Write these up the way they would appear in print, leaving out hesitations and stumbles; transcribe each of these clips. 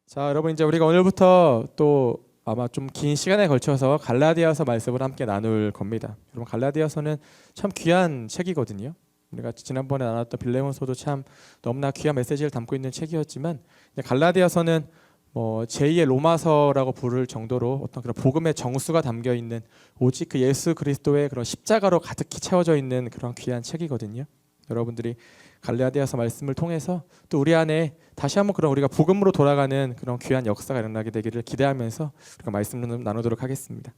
자, 여러분 이제 우리가 오늘부터 또 아마 좀 긴 시간에 걸쳐서 갈라디아서 말씀을 함께 나눌 겁니다. 여러분 갈라디아서는 참 귀한 책이거든요. 우리가 지난번에 나눴던 빌레몬서도 참 너무나 귀한 메시지를 담고 있는 책이었지만 갈라디아서는 뭐 제2의 로마서라고 부를 정도로 어떤 그런 복음의 정수가 담겨 있는 오직 그 예수 그리스도의 그런 십자가로 가득히 채워져 있는 그런 귀한 책이거든요. 여러분들이 갈라디아서 말씀을 통해서 또 우리 안에 다시 한번 그런 우리가 복음으로 돌아가는 그런 귀한 역사가 일어나게 되기를 기대하면서 우리가 말씀을 좀 나누도록 하겠습니다.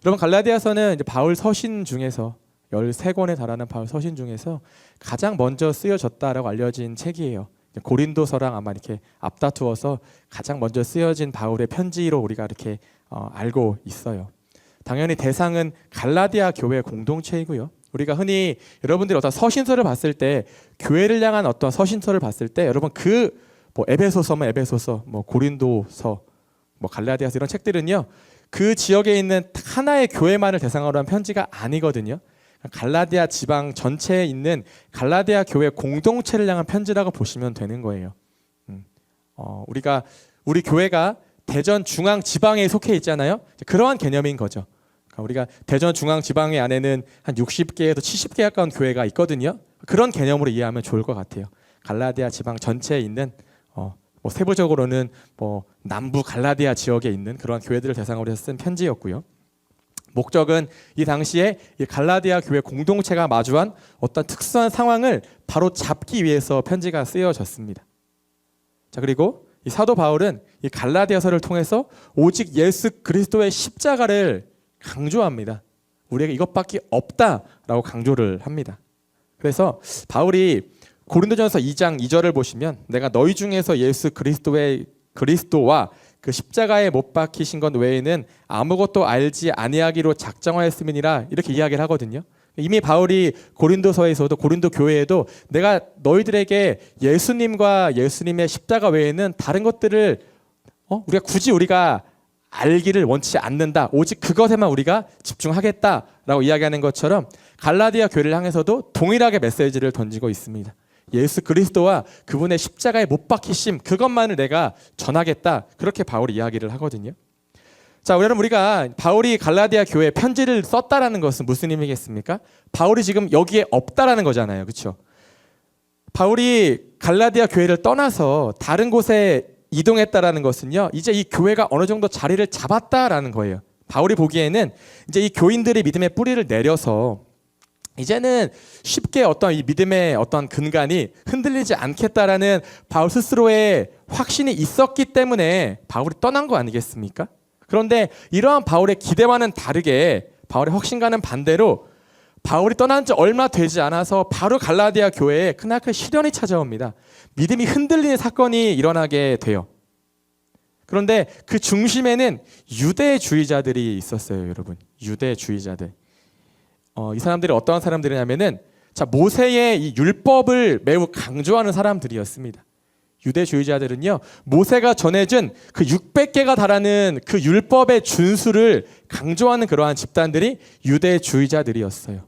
여러분 갈라디아서는 이제 바울 서신 중에서 13권에 달하는 바울 서신 중에서 가장 먼저 쓰여졌다라고 알려진 책이에요. 고린도서랑 아마 이렇게 앞다투어서 가장 먼저 쓰여진 바울의 편지로 우리가 이렇게 알고 있어요. 당연히 대상은 갈라디아 교회 공동체이고요. 우리가 흔히 여러분들이 어떤 서신서를 봤을 때 교회를 향한 어떤 서신서를 봤을 때 여러분 뭐 에베소서면 에베소서, 뭐 고린도서, 뭐 갈라디아서 이런 책들은요 그 지역에 있는 하나의 교회만을 대상으로 한 편지가 아니거든요. 갈라디아 지방 전체에 있는 갈라디아 교회 공동체를 향한 편지라고 보시면 되는 거예요. 우리 교회가 대전 중앙 지방에 속해 있잖아요. 그러한 개념인 거죠. 우리가 대전 중앙 지방의 안에는 한 60개에서 70개 가까운 교회가 있거든요. 그런 개념으로 이해하면 좋을 것 같아요. 갈라디아 지방 전체에 있는 뭐 세부적으로는 뭐 남부 갈라디아 지역에 있는 그런 교회들을 대상으로 해서 쓴 편지였고요. 목적은 이 당시에 이 갈라디아 교회 공동체가 마주한 어떤 특수한 상황을 바로 잡기 위해서 편지가 쓰여졌습니다. 자, 그리고 이 사도 바울은 이 갈라디아서를 통해서 오직 예수 그리스도의 십자가를 강조합니다. 우리에게 이것밖에 없다라고 강조를 합니다. 그래서 바울이 고린도전서 2장 2절을 보시면 내가 너희 중에서 예수 그리스도와 그 십자가에 못 박히신 것 외에는 아무것도 알지 아니하기로 작정하였음이니라 이렇게 이야기를 하거든요. 이미 바울이 고린도서에서도 고린도 교회에도 내가 너희들에게 예수님과 예수님의 십자가 외에는 다른 것들을 우리가 알기를 원치 않는다. 오직 그것에만 우리가 집중하겠다라고 이야기하는 것처럼 갈라디아 교회를 향해서도 동일하게 메시지를 던지고 있습니다. 예수 그리스도와 그분의 십자가에 못 박히심 그것만을 내가 전하겠다. 그렇게 바울이 이야기를 하거든요. 자, 우리가 바울이 갈라디아 교회에 편지를 썼다라는 것은 무슨 의미겠습니까? 바울이 지금 여기에 없다라는 거잖아요. 그렇죠? 바울이 갈라디아 교회를 떠나서 다른 곳에 이동했다라는 것은요, 이제 이 교회가 어느 정도 자리를 잡았다라는 거예요. 바울이 보기에는 이제 이 교인들의 믿음의 뿌리를 내려서 이제는 쉽게 어떤 이 믿음의 어떤 근간이 흔들리지 않겠다라는 바울 스스로의 확신이 있었기 때문에 바울이 떠난 거 아니겠습니까? 그런데 이러한 바울의 기대와는 다르게 바울의 확신과는 반대로 바울이 떠난 지 얼마 되지 않아서 바로 갈라디아 교회에 크나큰 시련이 찾아옵니다. 믿음이 흔들리는 사건이 일어나게 돼요. 그런데 그 중심에는 유대주의자들이 있었어요, 여러분. 유대주의자들. 이 사람들이 어떠한 사람들이냐면은 모세의 이 율법을 매우 강조하는 사람들이었습니다. 유대주의자들은요, 모세가 전해준 그 600개가 달하는 그 율법의 준수를 강조하는 그러한 집단들이 유대주의자들이었어요.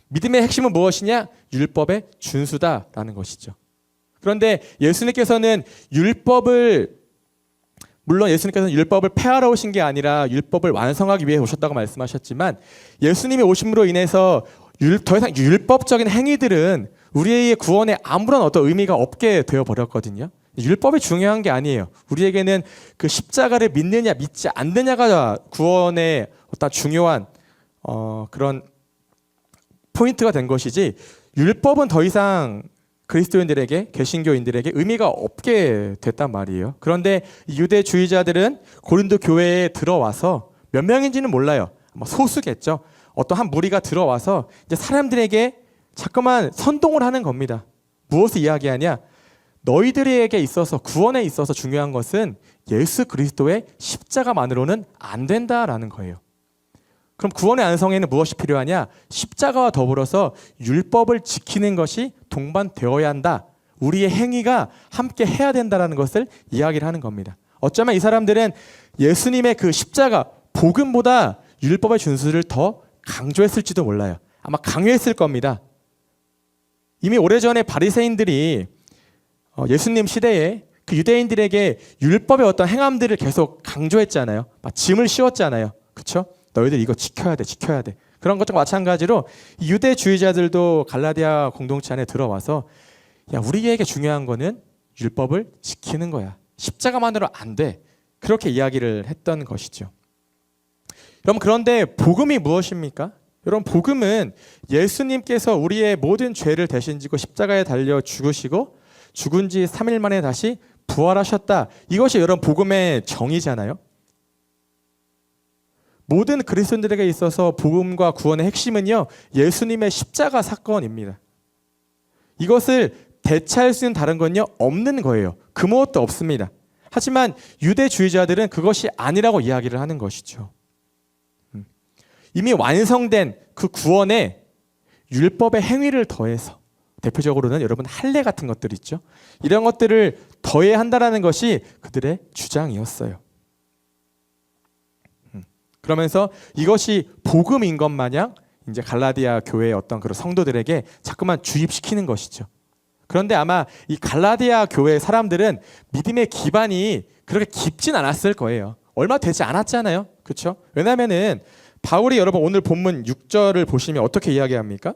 믿음의 핵심은 무엇이냐? 율법의 준수다라는 것이죠. 그런데 예수님께서는 물론 예수님께서는 율법을 폐하러 오신 게 아니라 율법을 완성하기 위해 오셨다고 말씀하셨지만 예수님이 오심으로 인해서 더 이상 율법적인 행위들은 우리의 구원에 아무런 어떤 의미가 없게 되어버렸거든요. 율법이 중요한 게 아니에요. 우리에게는 그 십자가를 믿느냐 믿지 않느냐가 구원의 어떤 중요한 그런 포인트가 된 것이지 율법은 더 이상 그리스도인들에게, 개신교인들에게 의미가 없게 됐단 말이에요. 그런데 유대주의자들은 고린도 교회에 들어와서 몇 명인지는 몰라요. 소수겠죠. 어떤 한 무리가 들어와서 이제 사람들에게 자꾸만 선동을 하는 겁니다. 무엇을 이야기하냐? 너희들에게 있어서 구원에 있어서 중요한 것은 예수 그리스도의 십자가만으로는 안 된다라는 거예요. 그럼 구원의 안성에는 무엇이 필요하냐? 십자가와 더불어서 율법을 지키는 것이 동반되어야 한다. 우리의 행위가 함께 해야 된다라는 것을 이야기를 하는 겁니다. 어쩌면 이 사람들은 예수님의 그 십자가, 복음보다 율법의 준수를 더 강조했을지도 몰라요. 아마 강요했을 겁니다. 이미 오래전에 바리새인들이 예수님 시대에 그 유대인들에게 율법의 어떤 행함들을 계속 강조했잖아요. 막 짐을 씌웠잖아요. 그렇죠? 너희들 이거 지켜야 돼, 지켜야 돼. 그런 것과 마찬가지로 유대주의자들도 갈라디아 공동체 안에 들어와서 야, 우리에게 중요한 거는 율법을 지키는 거야. 십자가만으로 안 돼. 그렇게 이야기를 했던 것이죠. 여러분, 그런데 복음이 무엇입니까? 여러분, 복음은 예수님께서 우리의 모든 죄를 대신 지고 십자가에 달려 죽으시고 죽은 지 3일 만에 다시 부활하셨다. 이것이 여러분 복음의 정의잖아요. 모든 그리스도인들에게 있어서 복음과 구원의 핵심은요, 예수님의 십자가 사건입니다. 이것을 대체할 수 있는 다른 건요, 없는 거예요. 그 무엇도 없습니다. 하지만 유대주의자들은 그것이 아니라고 이야기를 하는 것이죠. 이미 완성된 그 구원에 율법의 행위를 더해서, 대표적으로는 여러분 할례 같은 것들 있죠. 이런 것들을 더해야 한다는 것이 그들의 주장이었어요. 그러면서 이것이 복음인 것 마냥 이제 갈라디아 교회의 어떤 그런 성도들에게 자꾸만 주입시키는 것이죠. 그런데 아마 이 갈라디아 교회 사람들은 믿음의 기반이 그렇게 깊진 않았을 거예요. 얼마 되지 않았잖아요. 그렇죠? 왜냐하면은 바울이 여러분 오늘 본문 6절을 보시면 어떻게 이야기합니까?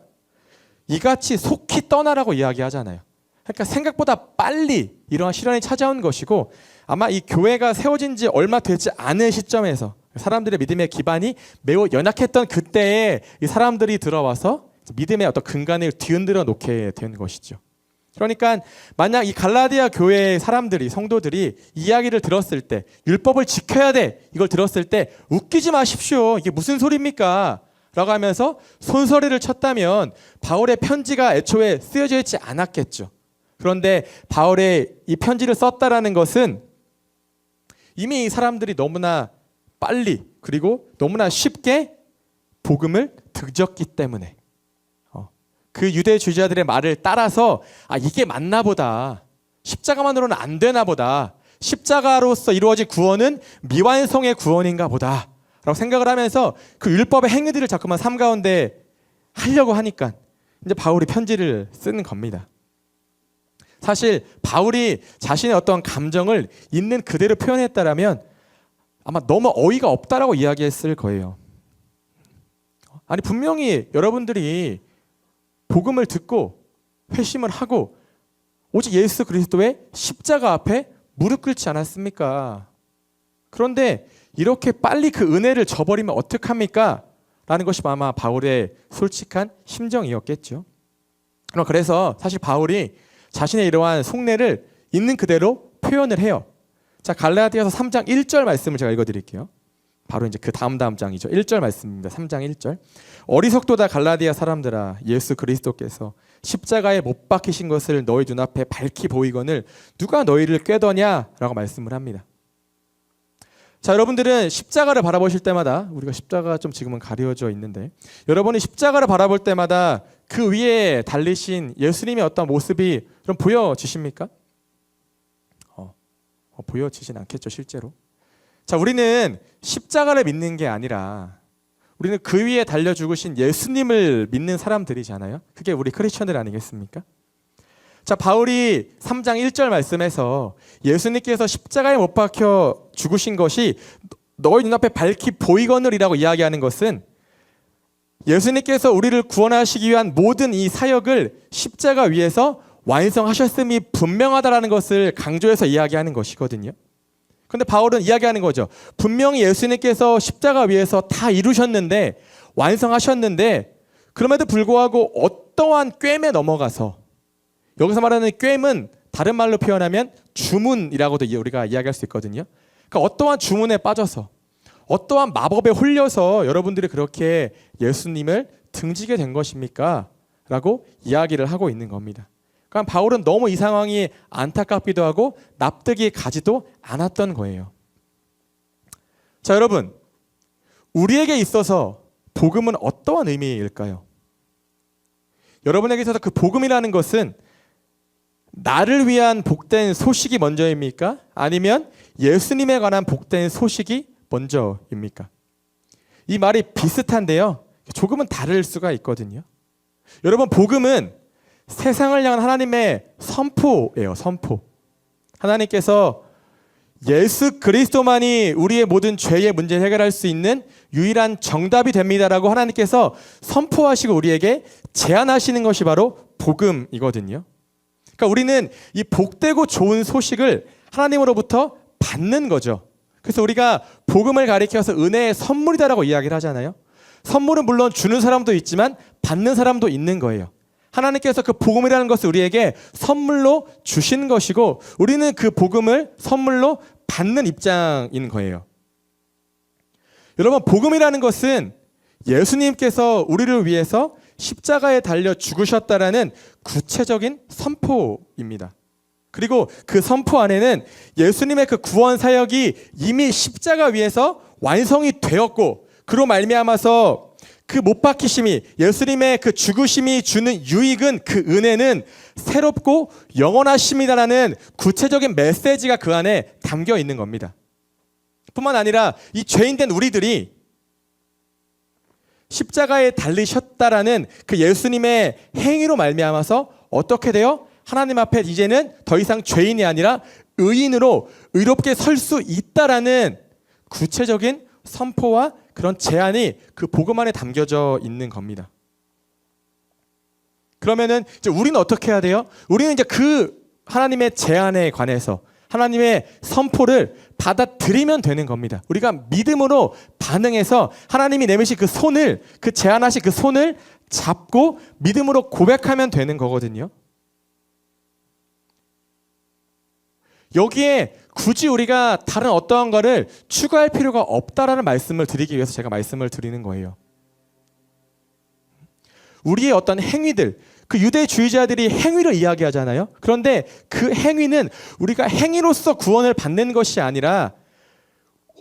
이같이 속히 떠나라고 이야기하잖아요. 그러니까 생각보다 빨리 이러한 시련이 찾아온 것이고, 아마 이 교회가 세워진 지 얼마 되지 않은 시점에서 사람들의 믿음의 기반이 매우 연약했던 그때에 이 사람들이 들어와서 믿음의 어떤 근간을 뒤흔들어 놓게 된 것이죠. 그러니까 만약 이 갈라디아 교회의 사람들이, 성도들이 이야기를 들었을 때, 율법을 지켜야 돼, 이걸 들었을 때 웃기지 마십시오, 이게 무슨 소리입니까? 라고 하면서 손소리를 쳤다면 바울의 편지가 애초에 쓰여져 있지 않았겠죠. 그런데 바울의 이 편지를 썼다라는 것은 이미 이 사람들이 너무나 빨리, 그리고 너무나 쉽게 복음을 듣졌기 때문에 그 유대주의자들의 말을 따라서 이게 맞나 보다, 십자가만으로는 안 되나 보다, 십자가로서 이루어진 구원은 미완성의 구원인가 보다 라고 생각을 하면서 그 율법의 행위들을 자꾸만 삶 가운데 하려고 하니까 이제 바울이 편지를 쓰는 겁니다. 사실 바울이 자신의 어떤 감정을 있는 그대로 표현했다라면 아마 너무 어이가 없다라고 이야기했을 거예요. 아니, 분명히 여러분들이 복음을 듣고 회심을 하고 오직 예수 그리스도의 십자가 앞에 무릎 꿇지 않았습니까? 그런데 이렇게 빨리 그 은혜를 저버리면 어떡합니까? 라는 것이 아마 바울의 솔직한 심정이었겠죠. 그래서 사실 바울이 자신의 이러한 속내를 있는 그대로 표현을 해요. 자, 갈라디아서 3장 1절 말씀을 제가 읽어드릴게요. 바로 이제 그 다음 장이죠. 1절 말씀입니다. 3장 1절. 어리석도다 갈라디아 사람들아, 예수 그리스도께서 십자가에 못 박히신 것을 너희 눈앞에 밝히 보이거늘 누가 너희를 꾀더냐? 라고 말씀을 합니다. 자, 여러분들은 십자가를 바라보실 때마다, 우리가 십자가가 좀 지금은 가려져 있는데, 여러분이 십자가를 바라볼 때마다 그 위에 달리신 예수님의 어떤 모습이 좀 보여지십니까? 보여지진 않겠죠, 실제로. 자, 우리는 십자가를 믿는 게 아니라 우리는 그 위에 달려 죽으신 예수님을 믿는 사람들이잖아요. 그게 우리 크리스천들 아니겠습니까? 자, 바울이 3장 1절 말씀에서 예수님께서 십자가에 못 박혀 죽으신 것이 너희 눈앞에 밝히 보이거늘이라고 이야기하는 것은 예수님께서 우리를 구원하시기 위한 모든 이 사역을 십자가 위에서 완성하셨음이 분명하다라는 것을 강조해서 이야기하는 것이거든요. 그런데 바울은 이야기하는 거죠. 분명히 예수님께서 십자가 위에서 다 이루셨는데, 완성하셨는데, 그럼에도 불구하고 어떠한 꿰매 넘어가서, 여기서 말하는 꿰임은 다른 말로 표현하면 주문이라고도 우리가 이야기할 수 있거든요. 그러니까 어떠한 주문에 빠져서, 어떠한 마법에 홀려서 여러분들이 그렇게 예수님을 등지게 된 것입니까? 라고 이야기를 하고 있는 겁니다. 그러니까 바울은 너무 이 상황이 안타깝기도 하고 납득이 가지도 않았던 거예요. 자, 여러분, 우리에게 있어서 복음은 어떠한 의미일까요? 여러분에게 있어서 그 복음이라는 것은 나를 위한 복된 소식이 먼저입니까? 아니면 예수님에 관한 복된 소식이 먼저입니까? 이 말이 비슷한데요, 조금은 다를 수가 있거든요. 여러분, 복음은 세상을 향한 하나님의 선포예요. 선포. 하나님께서 예수 그리스도만이 우리의 모든 죄의 문제를 해결할 수 있는 유일한 정답이 됩니다라고 하나님께서 선포하시고 우리에게 제안하시는 것이 바로 복음이거든요. 그러니까 우리는 이 복되고 좋은 소식을 하나님으로부터 받는 거죠. 그래서 우리가 복음을 가리켜서 은혜의 선물이다라고 이야기를 하잖아요. 선물은 물론 주는 사람도 있지만 받는 사람도 있는 거예요. 하나님께서 그 복음이라는 것을 우리에게 선물로 주신 것이고 우리는 그 복음을 선물로 받는 입장인 거예요. 여러분, 복음이라는 것은 예수님께서 우리를 위해서 십자가에 달려 죽으셨다라는 구체적인 선포입니다. 그리고 그 선포 안에는 예수님의 그 구원 사역이 이미 십자가 위에서 완성이 되었고 그로 말미암아서 그 못 박히심이 예수님의 그 죽으심이 주는 유익은 그 은혜는 새롭고 영원하심이다라는 구체적인 메시지가 그 안에 담겨 있는 겁니다. 뿐만 아니라 이 죄인된 우리들이 십자가에 달리셨다라는 그 예수님의 행위로 말미암아서 어떻게 돼요? 하나님 앞에 이제는 더 이상 죄인이 아니라 의인으로 의롭게 설 수 있다라는 구체적인 선포와 그런 제안이 그 복음 안에 담겨져 있는 겁니다. 그러면은 이제 우리는 어떻게 해야 돼요? 우리는 이제 그 하나님의 제안에 관해서 하나님의 선포를 받아들이면 되는 겁니다. 우리가 믿음으로 반응해서 하나님이 내미신 그 손을, 그 제안하신 그 손을 잡고 믿음으로 고백하면 되는 거거든요. 여기에 굳이 우리가 다른 어떠한 거를 추가할 필요가 없다라는 말씀을 드리기 위해서 제가 말씀을 드리는 거예요. 우리의 어떤 행위들, 그 유대주의자들이 행위를 이야기하잖아요. 그런데 그 행위는 우리가 행위로서 구원을 받는 것이 아니라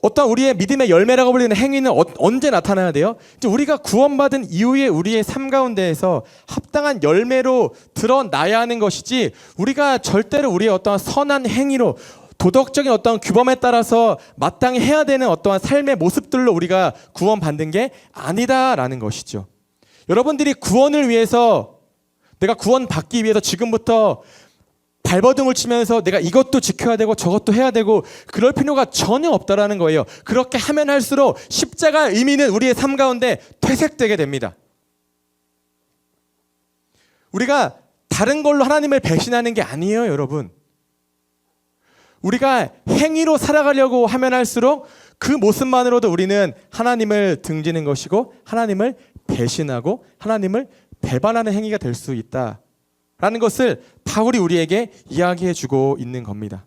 어떤 우리의 믿음의 열매라고 불리는 행위는 언제 나타나야 돼요? 이제 우리가 구원받은 이후에 우리의 삶 가운데에서 합당한 열매로 드러나야 하는 것이지 우리가 절대로 우리의 어떤 선한 행위로 도덕적인 어떤 규범에 따라서 마땅히 해야 되는 어떠한 삶의 모습들로 우리가 구원받는 게 아니다라는 것이죠. 여러분들이 구원을 위해서 내가 구원받기 위해서 지금부터 발버둥을 치면서 내가 이것도 지켜야 되고 저것도 해야 되고 그럴 필요가 전혀 없다라는 거예요. 그렇게 하면 할수록 십자가의 의미는 우리의 삶 가운데 퇴색되게 됩니다. 우리가 다른 걸로 하나님을 배신하는 게 아니에요, 여러분. 우리가 행위로 살아가려고 하면 할수록 그 모습만으로도 우리는 하나님을 등지는 것이고 하나님을 배신하고 하나님을 배반하는 행위가 될 수 있다. 라는 것을 바울이 우리에게 이야기해 주고 있는 겁니다.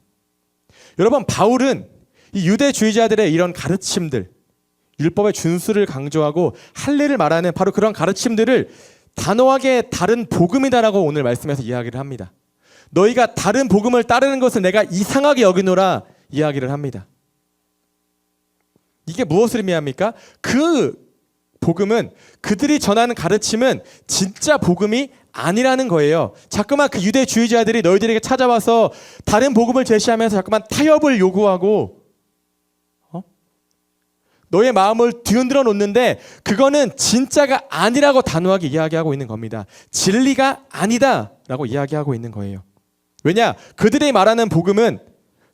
여러분, 바울은 이 유대주의자들의 이런 가르침들, 율법의 준수를 강조하고 할례를 말하는 바로 그런 가르침들을 단호하게 다른 복음이다라고 오늘 말씀에서 이야기를 합니다. 너희가 다른 복음을 따르는 것을 내가 이상하게 여기노라 이야기를 합니다. 이게 무엇을 의미합니까? 그 복음은, 그들이 전하는 가르침은 진짜 복음이 아니라는 거예요. 자꾸만 그 유대주의자들이 너희들에게 찾아와서 다른 복음을 제시하면서 자꾸만 타협을 요구하고 너의 마음을 뒤흔들어 놓는데 그거는 진짜가 아니라고 단호하게 이야기하고 있는 겁니다. 진리가 아니다라고 이야기하고 있는 거예요. 왜냐? 그들이 말하는 복음은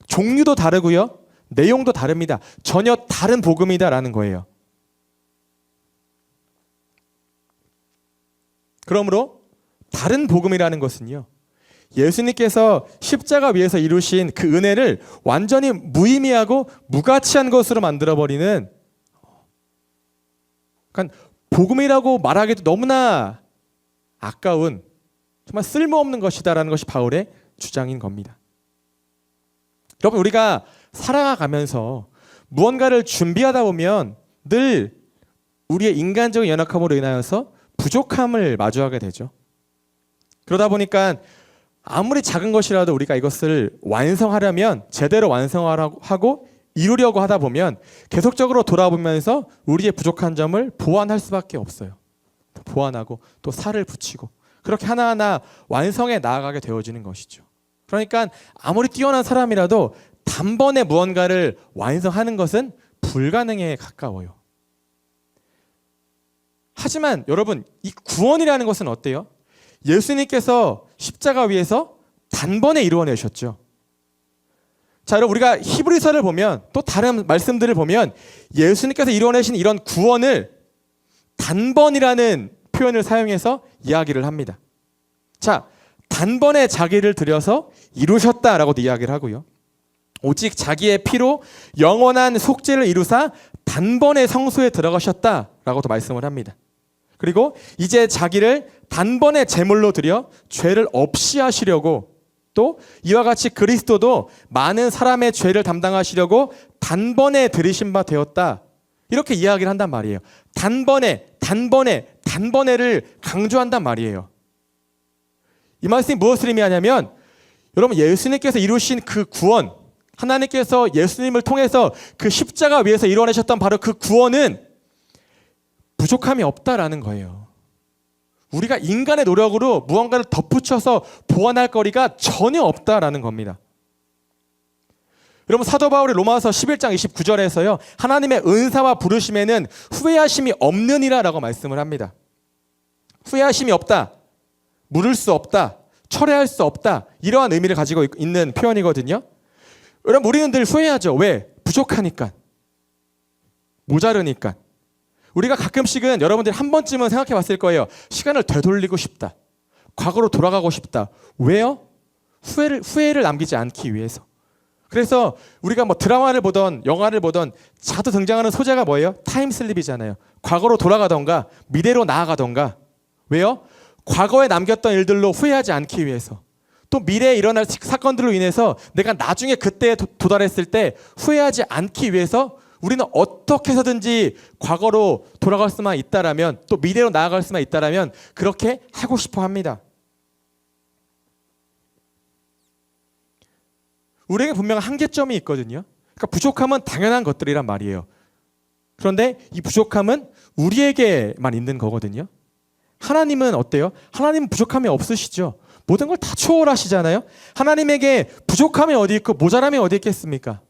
종류도 다르고요. 내용도 다릅니다. 전혀 다른 복음이다라는 거예요. 그러므로 다른 복음이라는 것은요, 예수님께서 십자가 위에서 이루신 그 은혜를 완전히 무의미하고 무가치한 것으로 만들어버리는, 그러니까 복음이라고 말하기도 너무나 아까운 정말 쓸모없는 것이다라는 것이 바울의 주장인 겁니다. 여러분, 우리가 살아가면서 무언가를 준비하다 보면 늘 우리의 인간적인 연약함으로 인하여서 부족함을 마주하게 되죠. 그러다 보니까 아무리 작은 것이라도 우리가 이것을 완성하려면, 제대로 완성하고 이루려고 하다 보면 계속적으로 돌아보면서 우리의 부족한 점을 보완할 수밖에 없어요. 보완하고 또 살을 붙이고 그렇게 하나하나 완성해 나아가게 되어지는 것이죠. 그러니까 아무리 뛰어난 사람이라도 단번에 무언가를 완성하는 것은 불가능에 가까워요. 하지만 여러분, 이 구원이라는 것은 어때요? 예수님께서 십자가 위에서 단번에 이루어내셨죠. 자, 여러분 우리가 히브리서를 보면 또 다른 말씀들을 보면 예수님께서 이루어내신 이런 구원을 단번이라는 표현을 사용해서 이야기를 합니다. 자, 단번에 자기를 들여서 이루셨다라고도 이야기를 하고요. 오직 자기의 피로 영원한 속죄를 이루사 단번에 성소에 들어가셨다라고도 말씀을 합니다. 그리고 이제 자기를 단번에 제물로 드려 죄를 없이 하시려고, 또 이와 같이 그리스도도 많은 사람의 죄를 담당하시려고 단번에 들이신 바 되었다. 이렇게 이야기를 한단 말이에요. 단번에를 강조한단 말이에요. 이 말씀이 무엇을 의미하냐면, 여러분 예수님께서 이루신 그 구원, 하나님께서 예수님을 통해서 그 십자가 위에서 이루어내셨던 바로 그 구원은 부족함이 없다라는 거예요. 우리가 인간의 노력으로 무언가를 덧붙여서 보완할 거리가 전혀 없다라는 겁니다. 여러분 사도 바울이 로마서 11장 29절에서요. 하나님의 은사와 부르심에는 후회하심이 없느니라라고 말씀을 합니다. 후회하심이 없다, 물을 수 없다, 철회할 수 없다, 이러한 의미를 가지고 있는 표현이거든요. 여러분 우리는 늘 후회하죠. 왜? 부족하니까, 모자르니까. 우리가 가끔씩은 여러분들이 한 번쯤은 생각해 봤을 거예요. 시간을 되돌리고 싶다, 과거로 돌아가고 싶다. 왜요? 후회를 남기지 않기 위해서. 그래서 우리가 뭐 드라마를 보던 영화를 보던 자주 등장하는 소재가 뭐예요? 타임슬립이잖아요. 과거로 돌아가던가 미래로 나아가던가. 왜요? 과거에 남겼던 일들로 후회하지 않기 위해서. 또 미래에 일어날 사건들로 인해서 내가 나중에 그때에 도달했을 때 후회하지 않기 위해서 우리는 어떻게 해서든지 과거로 돌아갈 수만 있다라면, 또 미래로 나아갈 수만 있다라면 그렇게 하고 싶어 합니다. 우리에게 분명 한계점이 있거든요. 그러니까 부족함은 당연한 것들이란 말이에요. 그런데 이 부족함은 우리에게만 있는 거거든요. 하나님은 어때요? 하나님은 부족함이 없으시죠. 모든 걸 다 초월하시잖아요. 하나님에게 부족함이 어디 있고 모자람이 어디 있겠습니까?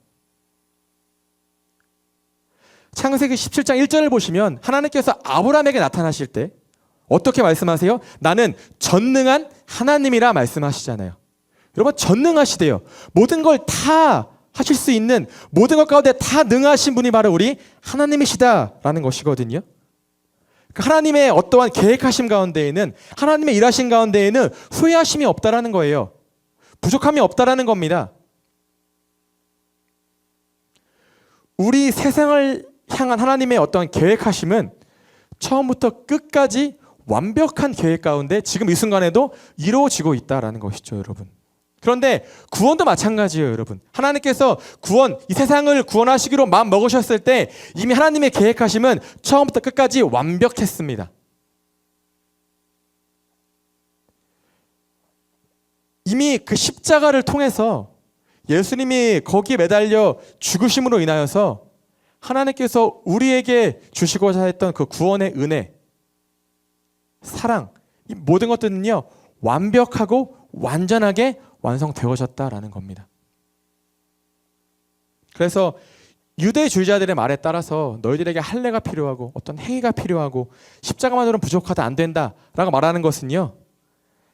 창세기 17장 1절을 보시면 하나님께서 아브라함에게 나타나실 때 어떻게 말씀하세요? 나는 전능한 하나님이라 말씀하시잖아요. 여러분 전능하시대요. 모든 걸 다 하실 수 있는, 모든 것 가운데 다 능하신 분이 바로 우리 하나님이시다라는 것이거든요. 하나님의 어떠한 계획하심 가운데에는, 하나님의 일하신 가운데에는 후회하심이 없다라는 거예요. 부족함이 없다라는 겁니다. 우리 세상을 향한 하나님의 어떠한 계획하심은 처음부터 끝까지 완벽한 계획 가운데 지금 이 순간에도 이루어지고 있다라는 것이죠, 여러분. 그런데 구원도 마찬가지예요, 여러분. 하나님께서 이 세상을 구원하시기로 마음 먹으셨을 때 이미 하나님의 계획하심은 처음부터 끝까지 완벽했습니다. 이미 그 십자가를 통해서 예수님이 거기에 매달려 죽으심으로 인하여서 하나님께서 우리에게 주시고자 했던 그 구원의 은혜, 사랑, 이 모든 것들은요 완벽하고 완전하게 완성되어졌다라는 겁니다. 그래서 유대주의자들의 말에 따라서 너희들에게 할례가 필요하고 어떤 행위가 필요하고 십자가만으로는 부족하다, 안 된다라고 말하는 것은요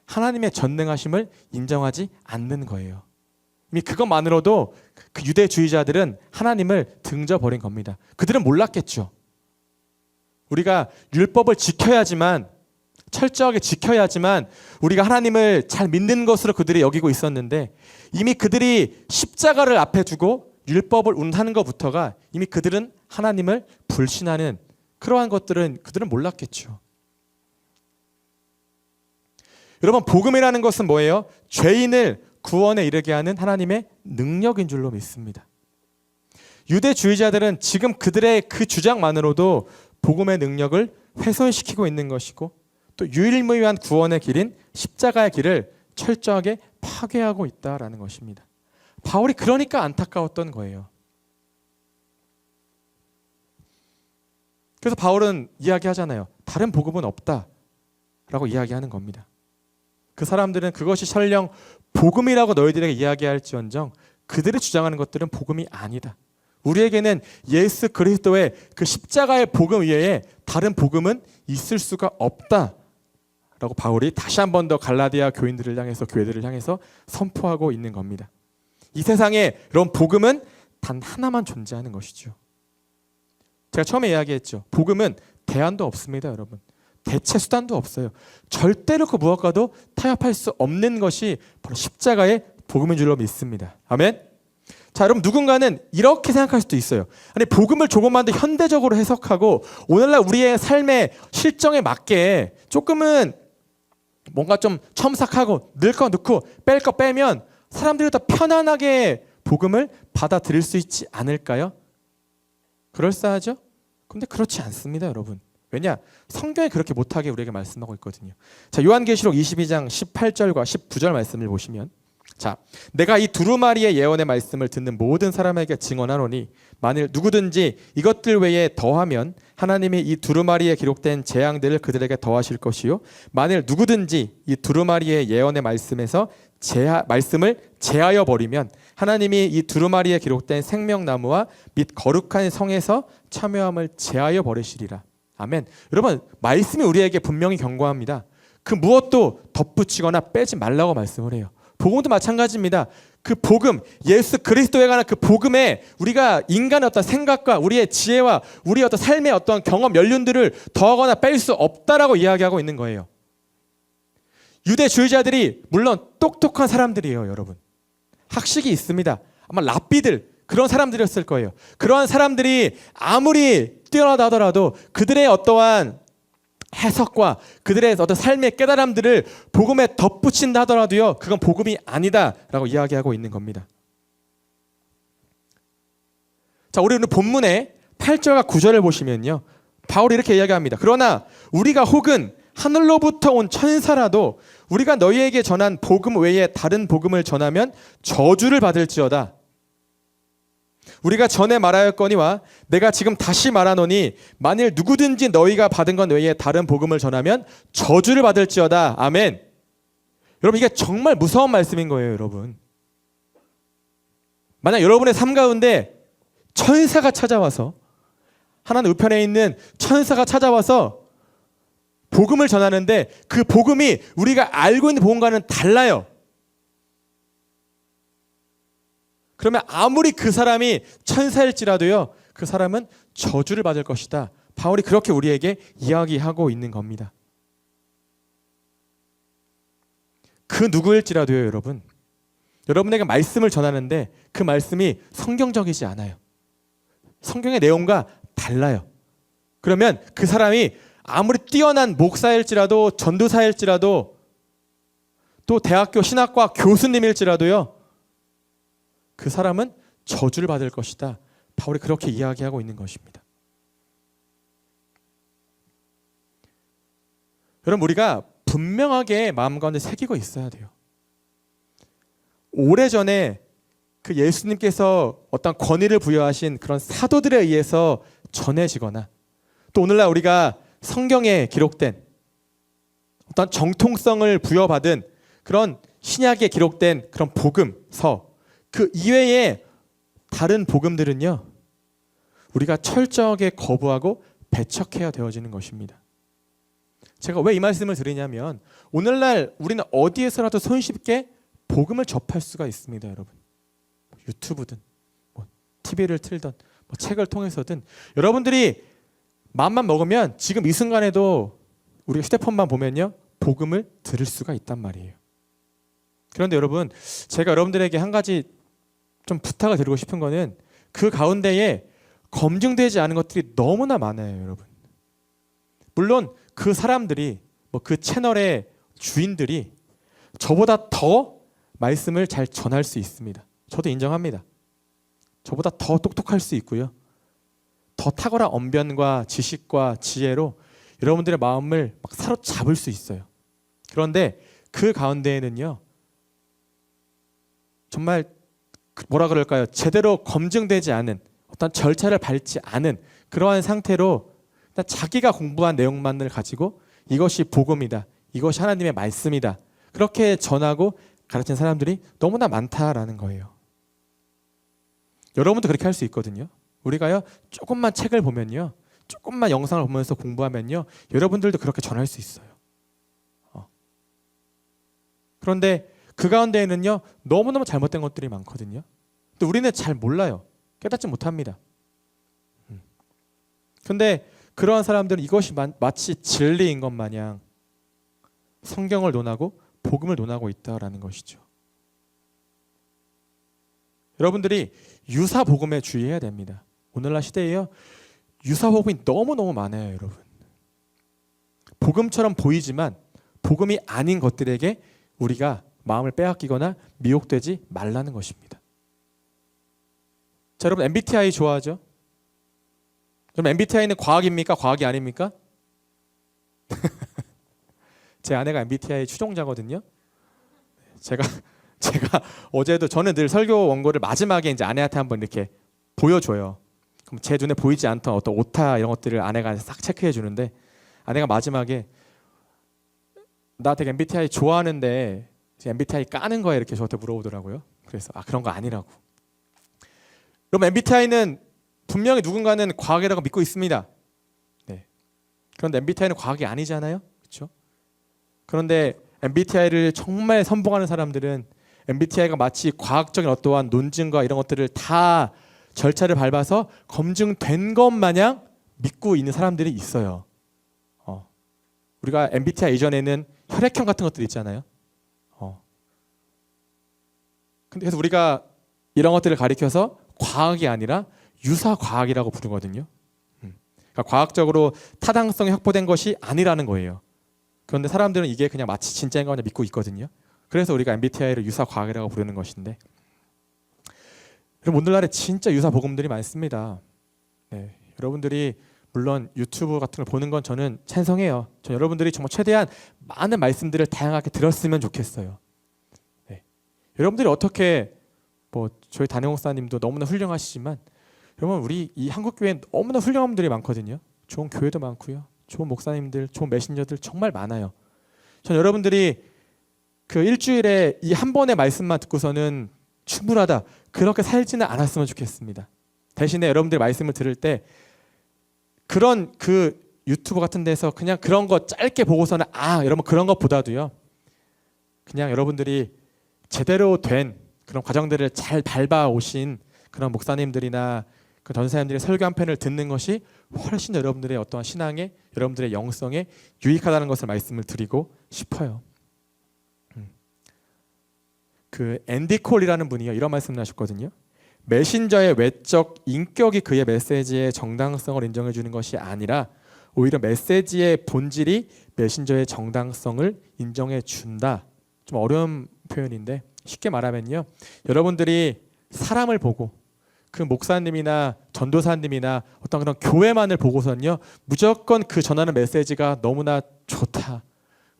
하나님의 전능하심을 인정하지 않는 거예요. 이미 그것만으로도 그 유대주의자들은 하나님을 등져버린 겁니다. 그들은 몰랐겠죠. 우리가 율법을 지켜야지만, 철저하게 지켜야지만 우리가 하나님을 잘 믿는 것으로 그들이 여기고 있었는데, 이미 그들이 십자가를 앞에 두고 율법을 운하는 것부터가 이미 그들은 하나님을 불신하는 그러한 것들은 그들은 몰랐겠죠. 여러분 복음이라는 것은 뭐예요? 죄인을 구원에 이르게 하는 하나님의 능력인 줄로 믿습니다. 유대주의자들은 지금 그들의 그 주장만으로도 복음의 능력을 훼손시키고 있는 것이고, 또 유일무이한 구원의 길인 십자가의 길을 철저하게 파괴하고 있다라는 것입니다. 바울이 그러니까 안타까웠던 거예요. 그래서 바울은 이야기하잖아요. 다른 복음은 없다라고 이야기하는 겁니다. 그 사람들은 그것이 설령 복음이라고 너희들에게 이야기할지언정 그들이 주장하는 것들은 복음이 아니다. 우리에게는 예수 그리스도의 그 십자가의 복음 외에 다른 복음은 있을 수가 없다라고 바울이 다시 한 번 더 갈라디아 교인들을 향해서, 교회들을 향해서 선포하고 있는 겁니다. 이 세상에 이런 복음은 단 하나만 존재하는 것이죠. 제가 처음에 이야기했죠. 복음은 대안도 없습니다, 여러분. 대체 수단도 없어요. 절대로 그 무엇과도 타협할 수 없는 것이 바로 십자가의 복음인 줄로 믿습니다. 아멘. 자, 여러분, 누군가는 이렇게 생각할 수도 있어요. 아니, 복음을 조금만 더 현대적으로 해석하고 오늘날 우리의 삶의 실정에 맞게 조금은 뭔가 좀 첨삭하고 넣을 거 넣고 뺄 거 빼면 사람들이 더 편안하게 복음을 받아들일 수 있지 않을까요? 그럴싸하죠? 근데 그렇지 않습니다, 여러분. 왜냐? 성경이 그렇게 못하게 우리에게 말씀하고 있거든요. 자, 요한계시록 22장 18절과 19절 말씀을 보시면, 자, 내가 이 두루마리의 예언의 말씀을 듣는 모든 사람에게 증언하노니 만일 누구든지 이것들 외에 더하면 하나님이 이 두루마리에 기록된 재앙들을 그들에게 더하실 것이요, 만일 누구든지 이 두루마리의 예언의 말씀에서 말씀을 제하여 버리면 하나님이 이 두루마리에 기록된 생명나무와 및 거룩한 성에서 참여함을 제하여 버리시리라. 아멘. 여러분, 말씀이 우리에게 분명히 경고합니다. 그 무엇도 덧붙이거나 빼지 말라고 말씀을 해요. 복음도 마찬가지입니다. 그 복음, 예수 그리스도에 관한 그 복음에 우리가 인간의 어떤 생각과 우리의 지혜와 우리의 어떤 삶의 어떤 경험 연륜들을 더하거나 뺄 수 없다라고 이야기하고 있는 거예요. 유대주의자들이 물론 똑똑한 사람들이에요, 여러분. 학식이 있습니다. 아마 랍비들, 그런 사람들이었을 거예요. 그러한 사람들이 아무리 뛰어나다 하더라도 그들의 어떠한 해석과 그들의 어떤 삶의 깨달음들을 복음에 덧붙인다 하더라도요, 그건 복음이 아니다라고 이야기하고 있는 겁니다. 자, 우리 오늘 본문의 8절과 9절을 보시면요, 바울이 이렇게 이야기합니다. 그러나 우리가 혹은 하늘로부터 온 천사라도 우리가 너희에게 전한 복음 외에 다른 복음을 전하면 저주를 받을지어다. 우리가 전에 말하였거니와 내가 지금 다시 말하노니 만일 누구든지 너희가 받은 것 외에 다른 복음을 전하면 저주를 받을지어다. 아멘. 여러분, 이게 정말 무서운 말씀인 거예요, 여러분. 만약 여러분의 삶 가운데 천사가 찾아와서, 하나님 우편에 있는 천사가 찾아와서 복음을 전하는데 그 복음이 우리가 알고 있는 복음과는 달라요. 그러면 아무리 그 사람이 천사일지라도요, 그 사람은 저주를 받을 것이다. 바울이 그렇게 우리에게 이야기하고 있는 겁니다. 그 누구일지라도요, 여러분, 여러분에게 말씀을 전하는데 그 말씀이 성경적이지 않아요. 성경의 내용과 달라요. 그러면 그 사람이 아무리 뛰어난 목사일지라도 전도사일지라도 또 대학교 신학과 교수님일지라도요, 그 사람은 저주를 받을 것이다. 바울이 그렇게 이야기하고 있는 것입니다. 여러분, 우리가 분명하게 마음 가운데 새기고 있어야 돼요. 오래전에 그 예수님께서 어떤 권위를 부여하신 그런 사도들에 의해서 전해지거나 또 오늘날 우리가 성경에 기록된 어떤 정통성을 부여받은 그런 신약에 기록된 그런 복음서, 그 이외에 다른 복음들은요, 우리가 철저하게 거부하고 배척해야 되어지는 것입니다. 제가 왜 이 말씀을 드리냐면 오늘날 우리는 어디에서라도 손쉽게 복음을 접할 수가 있습니다, 여러분. 유튜브든 TV를 틀든 책을 통해서든 여러분들이 마음만 먹으면 지금 이 순간에도 우리가 휴대폰만 보면요, 복음을 들을 수가 있단 말이에요. 그런데 여러분, 제가 여러분들에게 한 가지 좀 부탁을 드리고 싶은 거는 그 가운데에 검증되지 않은 것들이 너무나 많아요, 여러분. 물론 그 사람들이 그 채널의 주인들이 저보다 더 말씀을 잘 전할 수 있습니다. 저도 인정합니다. 저보다 더 똑똑할 수 있고요, 더 탁월한 언변과 지식과 지혜로 여러분들의 마음을 막 사로잡을 수 있어요. 그런데 그 가운데에는요, 정말 뭐라 그럴까요? 제대로 검증되지 않은 어떤 절차를 밟지 않은 그러한 상태로 자기가 공부한 내용만을 가지고 이것이 복음이다, 이것이 하나님의 말씀이다, 그렇게 전하고 가르친 사람들이 너무나 많다라는 거예요. 여러분도 그렇게 할 수 있거든요. 우리가요, 조금만 책을 보면요, 조금만 영상을 보면서 공부하면요, 여러분들도 그렇게 전할 수 있어요. 그런데 그 가운데에는요 너무너무 잘못된 것들이 많거든요. 근데 우리는 잘 몰라요. 깨닫지 못합니다. 근데 그러한 사람들은 이것이 마치 진리인 것 마냥 성경을 논하고 복음을 논하고 있다라는 것이죠. 여러분들이 유사복음에 주의해야 됩니다. 오늘날 시대에요 유사복음이 너무너무 많아요. 여러분, 복음처럼 보이지만 복음이 아닌 것들에게 우리가 마음을 빼앗기거나 미혹되지 말라는 것입니다. 자, 여러분 MBTI 좋아하죠? 그럼 MBTI는 과학입니까? 과학이 아닙니까? 제 아내가 MBTI 추종자거든요. 제가 어제도 저는 늘 설교 원고를 마지막에 이제 아내한테 한번 이렇게 보여줘요. 그럼 제 눈에 보이지 않던 어떤 오타 이런 것들을 아내가 싹 체크해 주는데 아내가 마지막에 나 되게 MBTI 좋아하는데 MBTI 까는 거야 이렇게 저한테 물어보더라고요. 그래서 그런 거 아니라고. 그럼 MBTI는 분명히 누군가는 과학이라고 믿고 있습니다. 네. 그런데 MBTI는 과학이 아니잖아요. 그렇죠? 그런데 MBTI를 정말 선봉하는 사람들은 MBTI가 마치 과학적인 어떠한 논증과 이런 것들을 다 절차를 밟아서 검증된 것 마냥 믿고 있는 사람들이 있어요. 우리가 MBTI 이전에는 혈액형 같은 것들 있잖아요. 근데 그래서 우리가 이런 것들을 가리켜서 과학이 아니라 유사과학이라고 부르거든요. 그러니까 과학적으로 타당성이 확보된 것이 아니라는 거예요. 그런데 사람들은 이게 그냥 마치 진짜인 거 그냥 믿고 있거든요. 그래서 우리가 MBTI를 유사과학이라고 부르는 것인데, 여러분 오늘날에 진짜 유사복음들이 많습니다. 네, 여러분들이 물론 유튜브 같은 걸 보는 건 저는 찬성해요. 저 여러분들이 정말 최대한 많은 말씀들을 다양하게 들었으면 좋겠어요. 네. 여러분들이 어떻게 저희 담임 목사님도 너무나 훌륭하시지만 여러분 우리 이 한국 교회엔 너무나 훌륭한 분들이 많거든요. 좋은 교회도 많고요. 좋은 목사님들, 좋은 메신저들 정말 많아요. 전 여러분들이 그 일주일에 이 한 번의 말씀만 듣고서는 충분하다 그렇게 살지는 않았으면 좋겠습니다. 대신에 여러분들이 말씀을 들을 때 그런 그 유튜브 같은 데서 그냥 그런 거 짧게 보고서는 여러분 그런 것보다도요 그냥 여러분들이 제대로 된 그런 과정들을 잘 밟아오신 그런 목사님들이나 그 전사님들의 설교 한 편을 듣는 것이 훨씬 여러분들의 어떠한 신앙에 여러분들의 영성에 유익하다는 것을 말씀을 드리고 싶어요. 그 앤디 콜이라는 분이요 이런 말씀을 하셨거든요. 메신저의 외적 인격이 그의 메시지의 정당성을 인정해 주는 것이 아니라 오히려 메시지의 본질이 메신저의 정당성을 인정해 준다. 좀 어려운 표현인데 쉽게 말하면요, 여러분들이 사람을 보고 그 목사님이나 전도사님이나 어떤 그런 교회만을 보고선요 무조건 그 전하는 메시지가 너무나 좋다,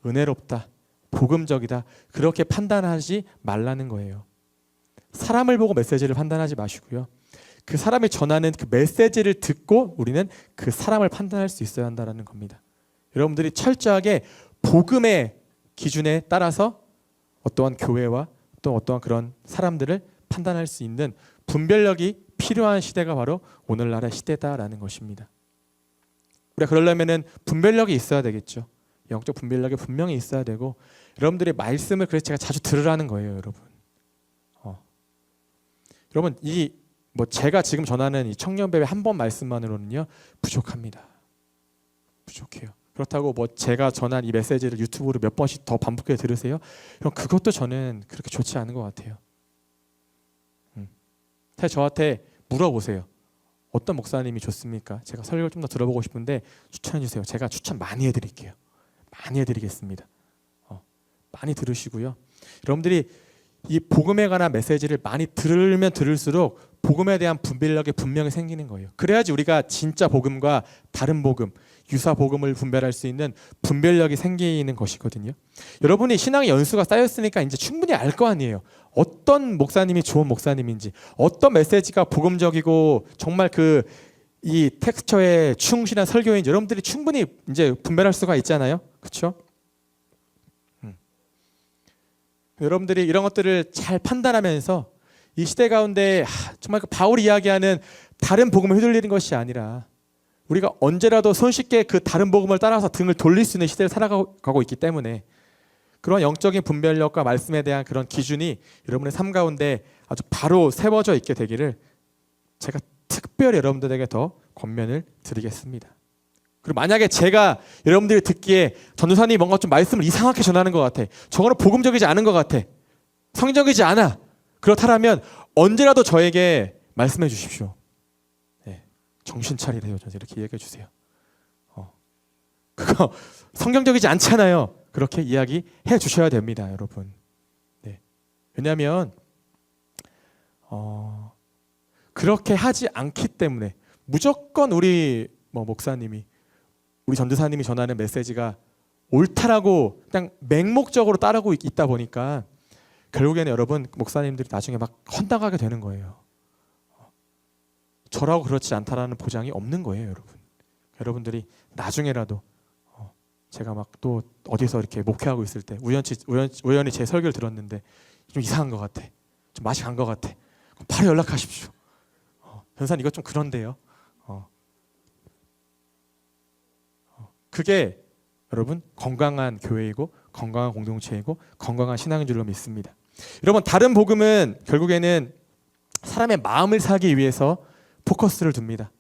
은혜롭다, 복음적이다 그렇게 판단하지 말라는 거예요. 사람을 보고 메시지를 판단하지 마시고요, 그 사람이 전하는 그 메시지를 듣고 우리는 그 사람을 판단할 수 있어야 한다는 겁니다. 여러분들이 철저하게 복음의 기준에 따라서 어떠한 교회와 또 어떠한 그런 사람들을 판단할 수 있는 분별력이 필요한 시대가 바로 오늘날의 시대다라는 것입니다. 우리가 그러려면은 분별력이 있어야 되겠죠. 영적 분별력이 분명히 있어야 되고 여러분들이 말씀을 그래서 제가 자주 들으라는 거예요, 여러분. 여러분 제가 지금 전하는 이 청년배회 한 번 말씀만으로는요 부족합니다. 부족해요. 그렇다고 제가 전한 이 메시지를 유튜브로 몇 번씩 더 반복해 들으세요? 그럼 그것도 저는 그렇게 좋지 않은 것 같아요. 사실 저한테 물어보세요. 어떤 목사님이 좋습니까? 제가 설교를 좀 더 들어보고 싶은데 추천해 주세요. 제가 추천 많이 해드릴게요. 많이 해드리겠습니다. 많이 들으시고요. 여러분들이 이 복음에 관한 메시지를 많이 들으면 들을수록 복음에 대한 분별력이 분명히 생기는 거예요. 그래야지 우리가 진짜 복음과 다른 복음, 유사 복음을 분별할 수 있는 분별력이 생기는 것이거든요. 여러분이 신앙의 연수가 쌓였으니까 이제 충분히 알 거 아니에요. 어떤 목사님이 좋은 목사님인지, 어떤 메시지가 복음적이고 정말 이 텍스처에 충실한 설교인지 여러분들이 충분히 이제 분별할 수가 있잖아요. 그렇죠? 여러분들이 이런 것들을 잘 판단하면서 이 시대 가운데 정말 바울이 이야기하는 다른 복음을 휘둘리는 것이 아니라 우리가 언제라도 손쉽게 그 다른 복음을 따라서 등을 돌릴 수 있는 시대를 살아가고 있기 때문에 그런 영적인 분별력과 말씀에 대한 그런 기준이 여러분의 삶 가운데 아주 바로 세워져 있게 되기를 제가 특별히 여러분들에게 더 권면을 드리겠습니다. 그리고 만약에 제가 여러분들이 듣기에 전도사님이 뭔가 좀 말씀을 이상하게 전하는 것 같아, 저거는 복음적이지 않은 것 같아, 성경이지 않아, 그렇다면 언제라도 저에게 말씀해 주십시오. 네, 정신 차리래요. 저한테 이렇게 얘기해 주세요. 그거 성경적이지 않잖아요. 그렇게 이야기해 주셔야 됩니다, 여러분. 네. 왜냐하면 그렇게 하지 않기 때문에 무조건 우리 목사님이, 우리 전도사님이 전하는 메시지가 옳다라고 그냥 맹목적으로 따르고 있다 보니까 결국에는 여러분 목사님들이 나중에 막 헌당하게 되는 거예요. 저라고 그렇지 않다라는 보장이 없는 거예요, 여러분. 여러분들이 나중에라도 제가 막 또 어디서 이렇게 목회하고 있을 때 우연히 제 설교를 들었는데 좀 이상한 것 같아, 좀 맛이 간 것 같아, 바로 연락하십시오. 전사님 이거 좀 그런데요. 그게 여러분 건강한 교회이고 건강한 공동체이고 건강한 신앙인 줄로 믿습니다. 여러분 다른 복음은 결국에는 사람의 마음을 사기 위해서 포커스를 둡니다.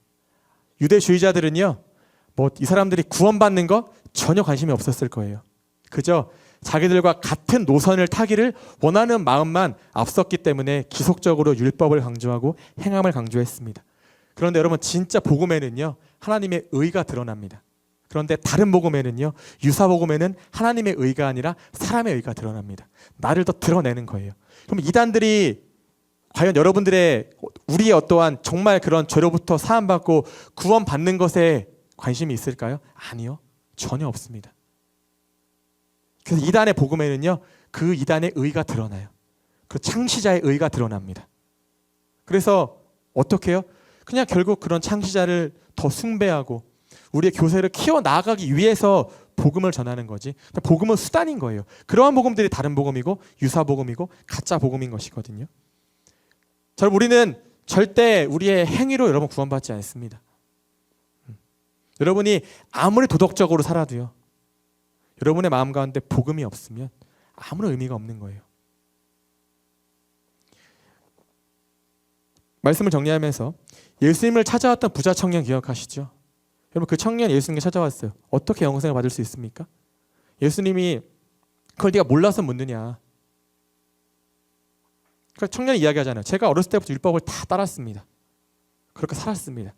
유대주의자들은요, 이 사람들이 구원받는 거 전혀 관심이 없었을 거예요. 그저 자기들과 같은 노선을 타기를 원하는 마음만 앞섰기 때문에 기속적으로 율법을 강조하고 행함을 강조했습니다. 그런데 여러분 진짜 복음에는요 하나님의 의가 드러납니다. 그런데 다른 복음에는요, 유사복음에는 하나님의 의가 아니라 사람의 의가 드러납니다. 나를 더 드러내는 거예요. 그럼 이단들이 과연 여러분들의, 우리의 어떠한 정말 그런 죄로부터 사함받고 구원받는 것에 관심이 있을까요? 아니요, 전혀 없습니다. 그래서 이단의 복음에는요, 그 이단의 의가 드러나요. 그 창시자의 의가 드러납니다. 그래서 어떻게 해요? 그냥 결국 그런 창시자를 더 숭배하고 우리의 교세를 키워나가기 위해서 복음을 전하는 거지, 복음은 수단인 거예요. 그러한 복음들이 다른 복음이고 유사복음이고 가짜 복음인 것이거든요. 자, 우리는 절대 우리의 행위로 여러분 구원받지 않습니다. 여러분이 아무리 도덕적으로 살아도요, 여러분의 마음 가운데 복음이 없으면 아무런 의미가 없는 거예요. 말씀을 정리하면서 예수님을 찾아왔던 부자 청년 기억하시죠? 여러분 그 청년 예수님께 찾아왔어요. 어떻게 영생을 받을 수 있습니까? 예수님이 그걸 네가 몰라서 묻느냐. 그러니까 청년이 이야기하잖아요. 제가 어렸을 때부터 율법을 다 따랐습니다. 그렇게 살았습니다.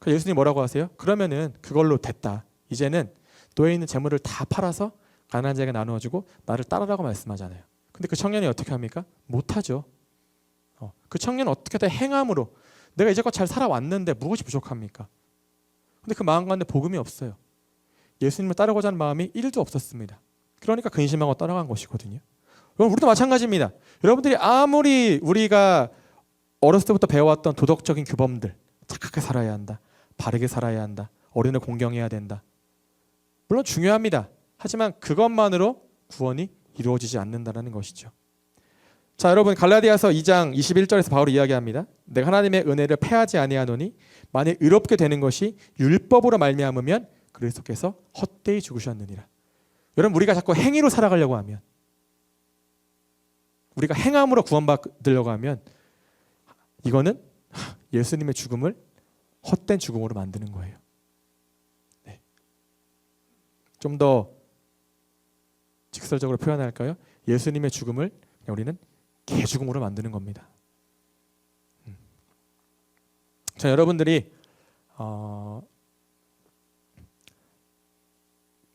그래서 예수님이 뭐라고 하세요? 그러면은 그걸로 됐다. 이제는 너에 있는 재물을 다 팔아서 가난한 자에게 나누어주고 나를 따르라고 말씀하잖아요. 근데 그 청년이 어떻게 합니까? 못하죠. 그 청년은 어떻게든 행함으로 내가 이제껏 잘 살아왔는데 무엇이 부족합니까? 근데 그 마음 가운데 복음이 없어요. 예수님을 따르고자 하는 마음이 1도 없었습니다. 그러니까 근심하고 따라간 것이거든요. 여러분 우리도 마찬가지입니다. 여러분들이 아무리 우리가 어렸을 때부터 배워왔던 도덕적인 규범들, 착하게 살아야 한다, 바르게 살아야 한다, 어른을 공경해야 된다, 물론 중요합니다. 하지만 그것만으로 구원이 이루어지지 않는다는 것이죠. 자, 여러분 갈라디아서 2장 21절에서 바울이 이야기합니다. 내가 하나님의 은혜를 패하지 아니하노니 만일 의롭게 되는 것이 율법으로 말미암으면 그리스도께서 헛되이 죽으셨느니라. 여러분 우리가 자꾸 행위로 살아가려고 하면, 우리가 행함으로 구원받으려고 하면 이거는 예수님의 죽음을 헛된 죽음으로 만드는 거예요. 네. 좀 더 직설적으로 표현할까요? 예수님의 죽음을 우리는 개죽음으로 만드는 겁니다. 자, 여러분들이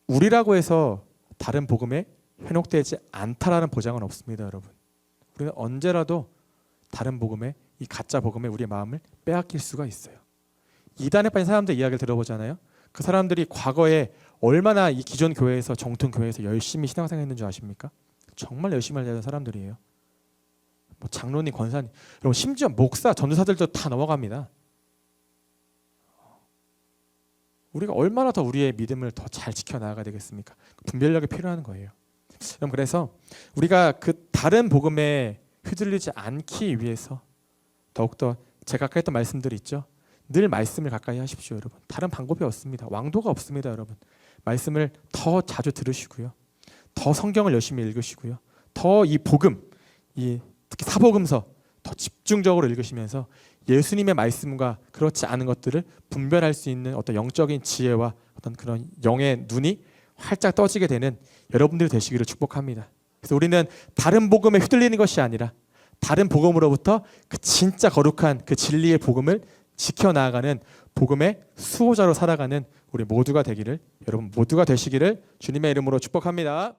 우리라고 해서 다른 복음에 현혹되지 않다라는 보장은 없습니다, 여러분. 우리는 언제라도 다른 복음에, 이 가짜 복음에 우리의 마음을 빼앗길 수가 있어요. 이단에 빠진 사람들 이야기를 들어보잖아요. 그 사람들이 과거에 얼마나 이 기존 교회에서, 정통 교회에서 열심히 신앙생활했는 줄 아십니까? 정말 열심히 하는 사람들이에요. 장로님, 권사님, 여러분 심지어 목사, 전도사들도 다 넘어갑니다. 우리가 얼마나 더 우리의 믿음을 더 잘 지켜나가야 되겠습니까? 분별력이 필요한 거예요. 여러분 그래서 우리가 그 다른 복음에 휘둘리지 않기 위해서 더욱더 제가 아까 했던 말씀들이 있죠. 늘 말씀을 가까이 하십시오, 여러분. 다른 방법이 없습니다. 왕도가 없습니다, 여러분. 말씀을 더 자주 들으시고요. 더 성경을 열심히 읽으시고요. 더 이 복음, 이 특히 사복음서 더 집중적으로 읽으시면서 예수님의 말씀과 그렇지 않은 것들을 분별할 수 있는 어떤 영적인 지혜와 어떤 그런 영의 눈이 활짝 떠지게 되는 여러분들이 되시기를 축복합니다. 그래서 우리는 다른 복음에 휘둘리는 것이 아니라 다른 복음으로부터 그 진짜 거룩한 그 진리의 복음을 지켜나가는 복음의 수호자로 살아가는 우리 모두가 되기를, 여러분 모두가 되시기를 주님의 이름으로 축복합니다.